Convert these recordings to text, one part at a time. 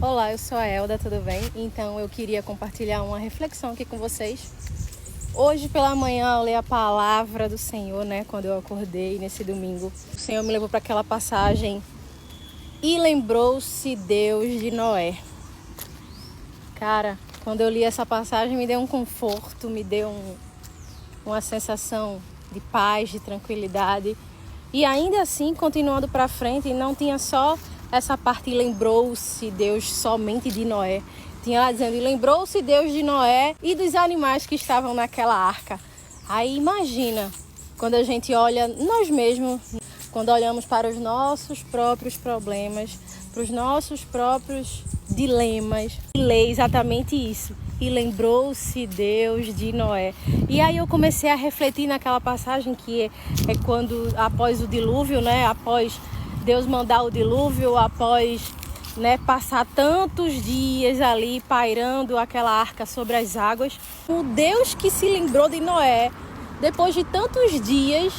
Olá, eu sou a Elda, tudo bem? Então eu queria compartilhar uma reflexão aqui com vocês. Hoje pela manhã eu li a palavra do Senhor, quando eu acordei nesse domingo. O Senhor me levou para aquela passagem: e lembrou-se Deus de Noé. Cara, quando eu li essa passagem me deu um conforto, me deu uma sensação de paz, de tranquilidade. E ainda assim, continuando para frente, não tinha só essa parte, lembrou-se Deus somente de Noé. Tinha lá dizendo, e lembrou-se Deus de Noé e dos animais que estavam naquela arca. Aí imagina, quando a gente olha nós mesmos, quando olhamos para os nossos próprios problemas, para os nossos próprios dilemas, e lê exatamente isso. E lembrou-se Deus de Noé. E aí eu comecei a refletir naquela passagem que é quando, após o dilúvio, após Deus mandar o dilúvio, após passar tantos dias ali pairando aquela arca sobre as águas, o Deus que se lembrou de Noé, depois de tantos dias,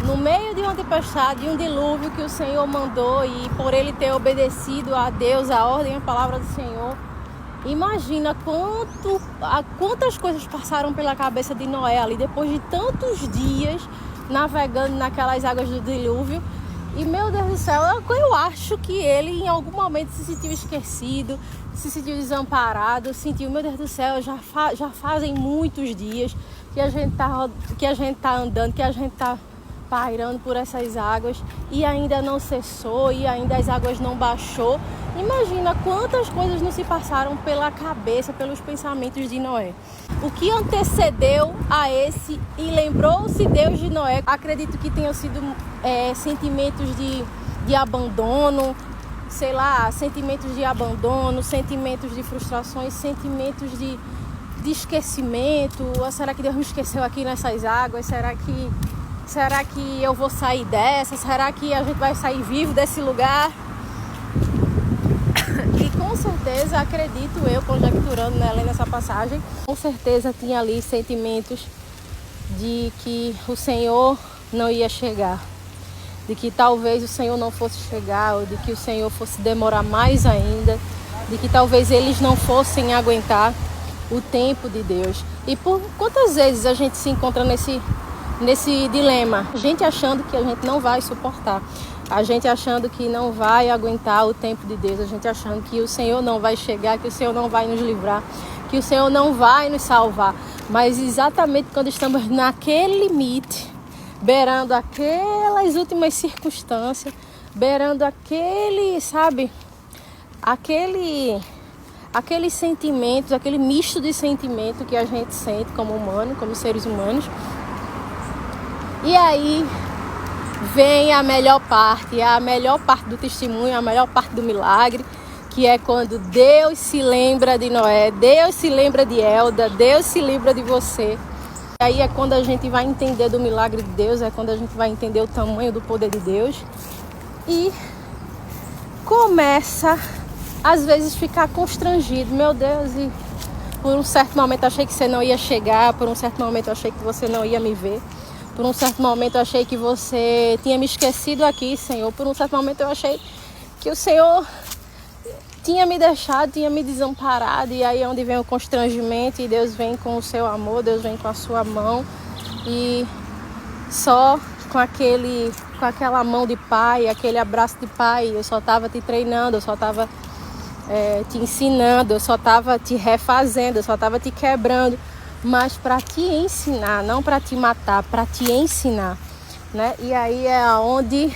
no meio de uma tempestade, de um dilúvio que o Senhor mandou, e por ele ter obedecido a Deus, a ordem e a palavra do Senhor, imagina quantas coisas passaram pela cabeça de Noé ali, depois de tantos dias navegando naquelas águas do dilúvio. E meu Deus do céu, eu acho que ele em algum momento se sentiu esquecido, se sentiu desamparado, sentiu, meu Deus do céu, já fazem muitos dias que a gente tá andando, que a gente tá pairando por essas águas e ainda não cessou, e ainda as águas não baixou. Imagina quantas coisas não se passaram pela cabeça, pelos pensamentos de Noé. O que antecedeu a esse e lembrou-se Deus de Noé? Acredito que tenham sido sentimentos de abandono, sentimentos de abandono, sentimentos de frustrações, sentimentos de esquecimento. Será que Deus me esqueceu aqui nessas águas? Será que eu vou sair dessa? Será que a gente vai sair vivo desse lugar? E com certeza, acredito eu, conjecturando lendo essa passagem, com certeza tinha ali sentimentos de que o Senhor não ia chegar, de que talvez o Senhor não fosse chegar, ou de que o Senhor fosse demorar mais ainda, de que talvez eles não fossem aguentar o tempo de Deus. E por quantas vezes a gente se encontra nesse dilema, a gente achando que a gente não vai suportar, a gente achando que não vai aguentar o tempo de Deus, a gente achando que o Senhor não vai chegar, que o Senhor não vai nos livrar, que o Senhor não vai nos salvar. Mas exatamente quando estamos naquele limite, beirando aquelas últimas circunstâncias, beirando aqueles sentimentos, aquele misto de sentimento que a gente sente como humano, como seres humanos. E aí vem a melhor parte do testemunho, a melhor parte do milagre, que é quando Deus se lembra de Noé, Deus se lembra de Elda, Deus se lembra de você. E aí é quando a gente vai entender do milagre de Deus, é quando a gente vai entender o tamanho do poder de Deus e começa, às vezes, ficar constrangido. Meu Deus, e por um certo momento achei que você não ia chegar, por um certo momento eu achei que você não ia me ver. Por um certo momento eu achei que você tinha me esquecido aqui, Senhor. Por um certo momento eu achei que o Senhor tinha me deixado, tinha me desamparado. E aí é onde vem o constrangimento, e Deus vem com o seu amor, Deus vem com a sua mão. E só com aquela mão de pai, aquele abraço de pai, eu só estava te treinando, eu só estava te ensinando, eu só estava te refazendo, eu só estava te quebrando. Mas para te ensinar, não para te matar, para te ensinar, E aí é onde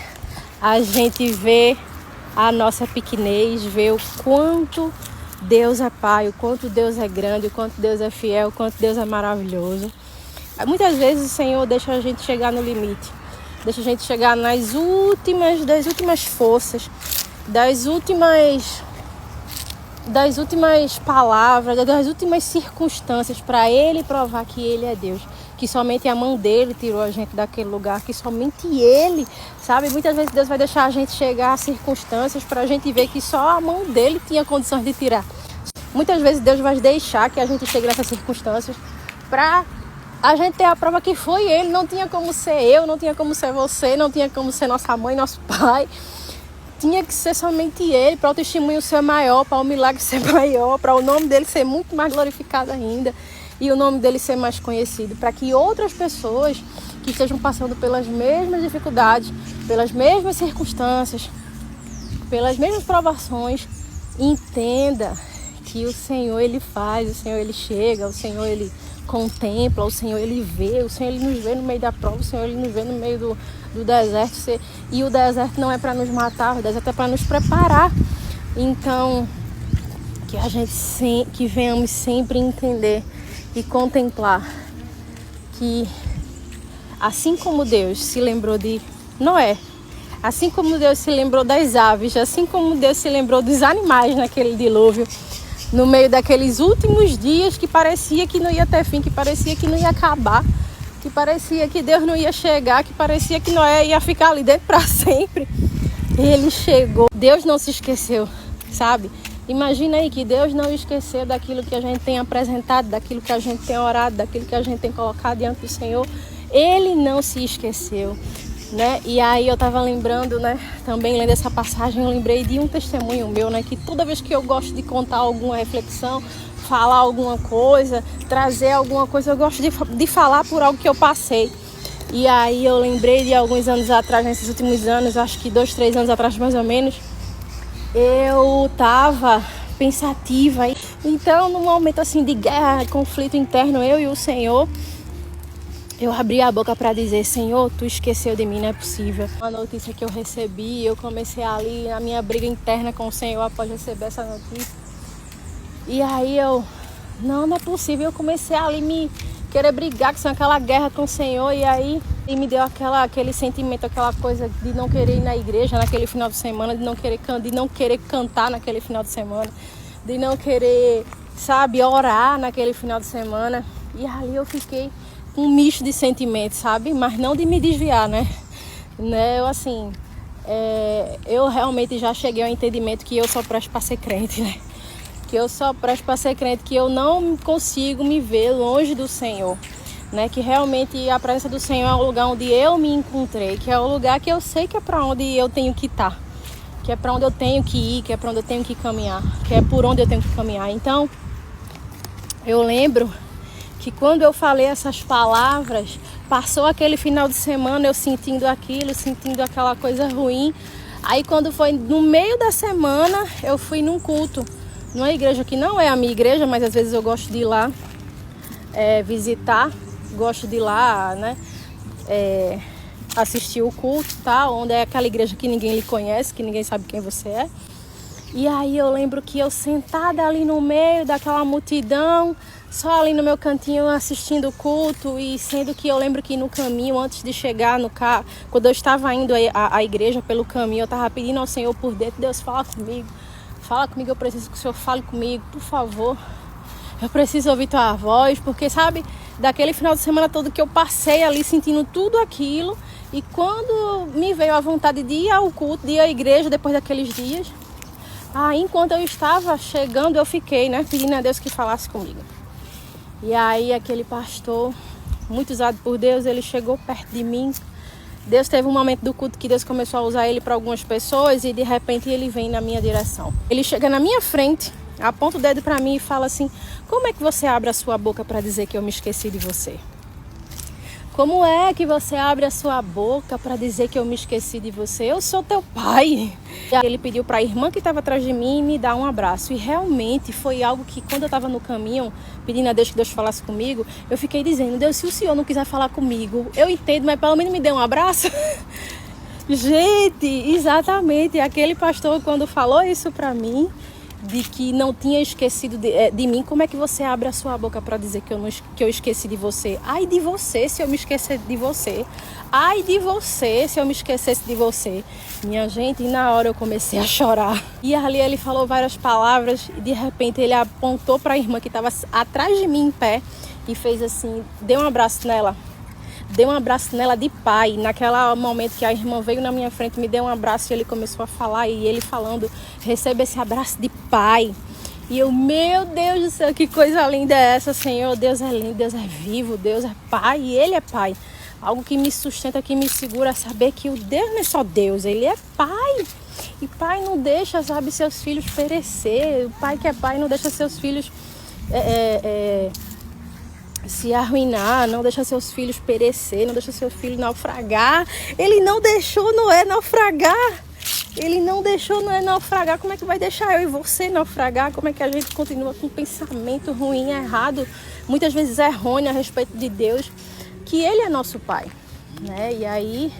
a gente vê a nossa pequenez, vê o quanto Deus é Pai, o quanto Deus é grande, o quanto Deus é fiel, o quanto Deus é maravilhoso. Muitas vezes o Senhor deixa a gente chegar no limite, deixa a gente chegar das últimas forças, das últimas palavras, das últimas circunstâncias, para Ele provar que Ele é Deus, que somente a mão dele tirou a gente daquele lugar, que somente Ele, muitas vezes Deus vai deixar a gente chegar a circunstâncias para a gente ver que só a mão dele tinha condições de tirar. Muitas vezes Deus vai deixar que a gente chegue nessas circunstâncias para a gente ter a prova que foi Ele, não tinha como ser eu, não tinha como ser você, não tinha como ser nossa mãe, nosso pai. tinha que ser somente ele, para o testemunho ser maior, para o milagre ser maior, para o nome dele ser muito mais glorificado ainda e o nome dele ser mais conhecido, para que outras pessoas que estejam passando pelas mesmas dificuldades, pelas mesmas circunstâncias, pelas mesmas provações, entenda que o Senhor ele faz, o Senhor ele chega, o Senhor ele contempla, o Senhor ele vê, o Senhor ele nos vê no meio da prova, o Senhor ele nos vê no meio do deserto. E o deserto não é para nos matar, o deserto é para nos preparar. Então, que a gente que venhamos sempre entender e contemplar que assim como Deus se lembrou de Noé, assim como Deus se lembrou das aves, assim como Deus se lembrou dos animais naquele dilúvio, no meio daqueles últimos dias que parecia que não ia ter fim, que parecia que não ia acabar, que parecia que Deus não ia chegar, que parecia que Noé ia ficar ali dentro para sempre. Ele chegou. Deus não se esqueceu, sabe? Imagina aí que Deus não esqueceu daquilo que a gente tem apresentado, daquilo que a gente tem orado, daquilo que a gente tem colocado diante do Senhor. Ele não se esqueceu, né? E aí eu estava lembrando, né? Também lendo essa passagem, eu lembrei de um testemunho meu, né? Que toda vez que eu gosto de contar alguma reflexão, falar alguma coisa, trazer alguma coisa, eu gosto de falar por algo que eu passei. E aí eu lembrei de alguns anos atrás, nesses últimos anos, acho que 2, 3 anos atrás mais ou menos, eu estava pensativa. Então, num momento assim de guerra, conflito interno, eu e o Senhor, eu abri a boca para dizer: Senhor, tu esqueceu de mim, não é possível. Uma notícia que eu recebi, eu comecei ali a minha briga interna com o Senhor após receber essa notícia. E aí não é possível. Eu comecei ali me querer brigar com aquela guerra com o Senhor. E aí me deu aquele sentimento, aquela coisa de não querer ir na igreja naquele final de semana, de não querer cantar naquele final de semana, de não querer, sabe, orar naquele final de semana. E ali eu fiquei um misto de sentimentos, sabe? Mas não de me desviar, né? Eu assim, eu realmente já cheguei ao entendimento que eu só presto para ser crente, né? Que eu só presto para ser crente, que eu não consigo me ver longe do Senhor, né? Que realmente a presença do Senhor é o lugar onde eu me encontrei, que é o lugar que eu sei que é para onde eu tenho que estar, que é para onde eu tenho que ir, que é para onde eu tenho que caminhar, que é por onde eu tenho que caminhar. Então, eu lembro que quando eu falei essas palavras, passou aquele final de semana eu sentindo aquilo, sentindo aquela coisa ruim. Aí quando foi no meio da semana, eu fui num culto, numa igreja que não é a minha igreja, mas às vezes eu gosto de ir lá visitar, gosto de ir lá, né, assistir o culto, tá? Onde é aquela igreja que ninguém lhe conhece, que ninguém sabe quem você é. E aí eu lembro que eu sentada ali no meio daquela multidão, só ali no meu cantinho assistindo o culto, e sendo que eu lembro que no caminho, antes de chegar no carro, quando eu estava indo à igreja pelo caminho, eu estava pedindo ao Senhor por dentro: Deus, fala comigo, eu preciso que o Senhor fale comigo, por favor. Eu preciso ouvir tua voz, porque sabe, daquele final de semana todo que eu passei ali sentindo tudo aquilo, e quando me veio a vontade de ir ao culto, de ir à igreja depois daqueles dias, enquanto eu estava chegando, eu fiquei, né, pedindo a Deus que falasse comigo. E aí aquele pastor, muito usado por Deus, ele chegou perto de mim. Deus teve um momento do culto que Deus começou a usar ele para algumas pessoas, e de repente ele vem na minha direção. Ele chega na minha frente, aponta o dedo para mim e fala assim: como é que você abre a sua boca para dizer que eu me esqueci de você? Como é que você abre a sua boca para dizer que eu me esqueci de você? Eu sou teu pai. E aí ele pediu para a irmã que estava atrás de mim me dar um abraço. E realmente foi algo que, quando eu estava no caminho, pedindo a Deus que Deus falasse comigo, eu fiquei dizendo: Deus, se o Senhor não quiser falar comigo, eu entendo, mas pelo menos me dê um abraço. Gente, exatamente. Aquele pastor, quando falou isso para mim, de que não tinha esquecido de mim, como é que você abre a sua boca para dizer que eu esqueci de você? Ai de você se eu me esquecer de você. Ai de você se eu me esquecesse de você. Minha gente, e na hora eu comecei a chorar. E ali ele falou várias palavras e de repente ele apontou para a irmã que estava atrás de mim em pé e fez assim, deu um abraço nela. Dei um abraço nela de pai. Naquele momento que a irmã veio na minha frente, me deu um abraço e ele começou a falar. E ele falando: receba esse abraço de pai. E eu, meu Deus do céu, que coisa linda é essa, Senhor? Deus é lindo, Deus é vivo, Deus é pai e ele é pai. Algo que me sustenta, que me segura, é saber que o Deus não é só Deus, ele é pai. E pai não deixa, sabe, seus filhos perecer. O pai que é pai não deixa seus filhos se arruinar, não deixa seus filhos perecer, não deixa seu filho naufragar. Ele não deixou Noé naufragar. Ele não deixou Noé naufragar. Como é que vai deixar eu e você naufragar? Como é que a gente continua com um pensamento ruim, errado, muitas vezes errôneo a respeito de Deus, que Ele é nosso Pai, né? E aí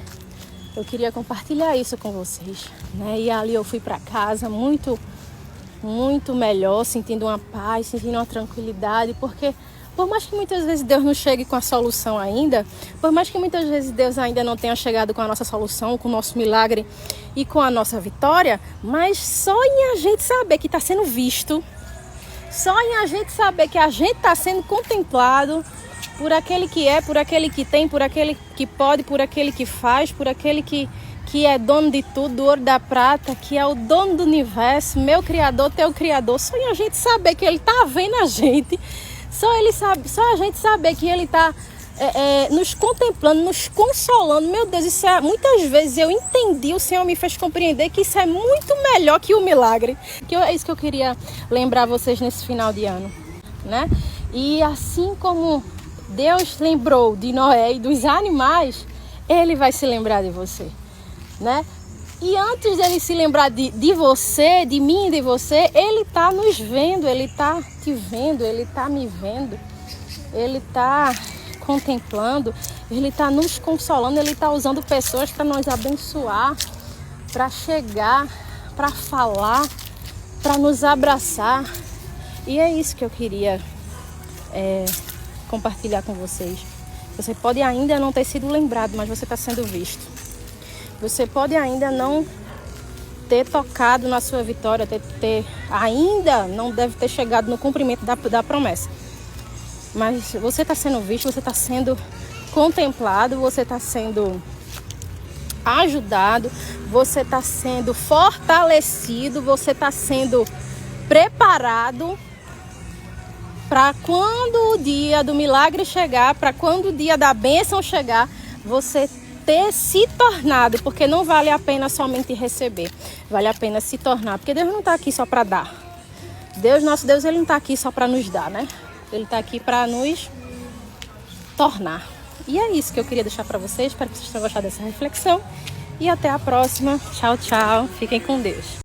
eu queria compartilhar isso com vocês, né? E ali eu fui para casa muito melhor, sentindo uma paz, sentindo uma tranquilidade, porque por mais que muitas vezes Deus não chegue com a solução ainda, por mais que muitas vezes Deus ainda não tenha chegado com a nossa solução, com o nosso milagre e com a nossa vitória, mas só em a gente saber que está sendo visto, só em a gente saber que a gente está sendo contemplado por aquele que é, por aquele que tem, por aquele que pode, por aquele que faz, por aquele que é dono de tudo, do ouro da prata, que é o dono do universo, meu Criador, teu Criador. Só em a gente saber que Ele está vendo a gente, só a gente saber que Ele está nos contemplando, nos consolando. Meu Deus, isso muitas vezes eu entendi, o Senhor me fez compreender que isso é muito melhor que o milagre. É isso que eu queria lembrar vocês nesse final de ano, né? E assim como Deus lembrou de Noé e dos animais, Ele vai se lembrar de você, né? E antes dele se lembrar de você, de mim e de você, Ele está nos vendo, Ele está te vendo, Ele está me vendo, Ele está contemplando, Ele está nos consolando, Ele está usando pessoas para nos abençoar, para chegar, para falar, para nos abraçar. E é isso que eu queria compartilhar com vocês. Você pode ainda não ter sido lembrado, mas você está sendo visto. Você pode ainda não ter tocado na sua vitória, ainda não deve ter chegado no cumprimento da promessa. Mas você está sendo visto, você está sendo contemplado, você está sendo ajudado, você está sendo fortalecido, você está sendo preparado para quando o dia do milagre chegar, para quando o dia da bênção chegar, você ter se tornado, porque não vale a pena somente receber, vale a pena se tornar, porque Deus não está aqui só para dar. Nosso Deus, Ele não está aqui só para nos dar, né? Ele está aqui para nos tornar. E é isso que eu queria deixar para vocês. Espero que vocês tenham gostado dessa reflexão. E até a próxima. Tchau, tchau. Fiquem com Deus.